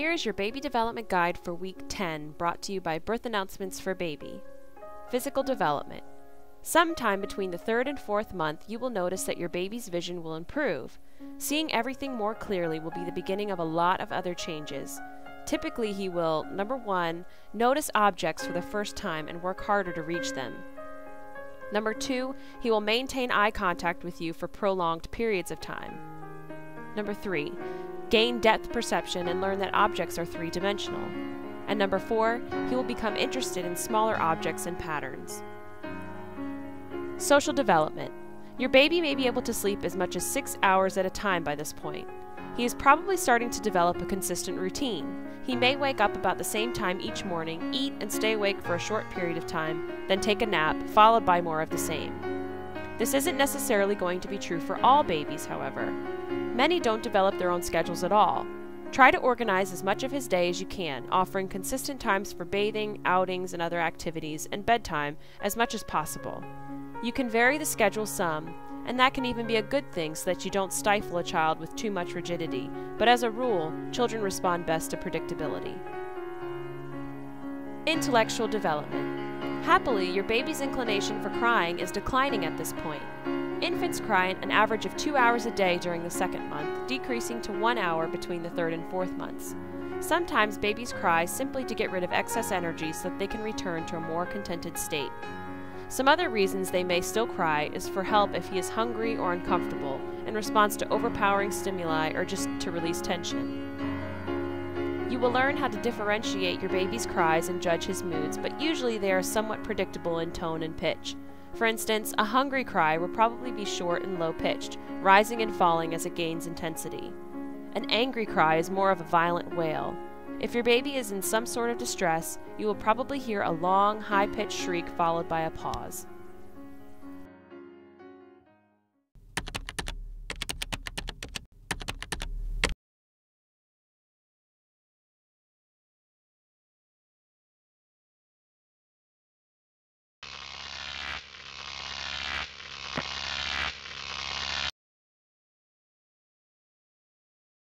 Here is your baby development guide for week 10, brought to you by Birth Announcements for Baby. Physical development. Sometime between the 3rd and 4th month, you will notice that your baby's vision will improve. Seeing everything more clearly will be the beginning of a lot of other changes. Typically, he will, number 1, notice objects for the first time and work harder to reach them. Number 2, he will maintain eye contact with you for prolonged periods of time. Number 3, gain depth perception and learn that objects are three-dimensional. And number 4, he will become interested in smaller objects and patterns. Social development. Your baby may be able to sleep as much as 6 hours at a time by this point. He is probably starting to develop a consistent routine. He may wake up about the same time each morning, eat and stay awake for a short period of time, then take a nap, followed by more of the same. This isn't necessarily going to be true for all babies, however. Many don't develop their own schedules at all. Try to organize as much of his day as you can, offering consistent times for bathing, outings, and other activities, and bedtime as much as possible. You can vary the schedule some, and that can even be a good thing so that you don't stifle a child with too much rigidity, but as a rule, children respond best to predictability. Intellectual development. Happily, your baby's inclination for crying is declining at this point. Infants cry an average of 2 hours a day during the 2nd month, decreasing to 1 hour between the 3rd and 4th months. Sometimes babies cry simply to get rid of excess energy so that they can return to a more contented state. Some other reasons they may still cry is for help if he is hungry or uncomfortable, in response to overpowering stimuli, or just to release tension. You will learn how to differentiate your baby's cries and judge his moods, but usually they are somewhat predictable in tone and pitch. For instance, a hungry cry will probably be short and low-pitched, rising and falling as it gains intensity. An angry cry is more of a violent wail. If your baby is in some sort of distress, you will probably hear a long, high-pitched shriek followed by a pause.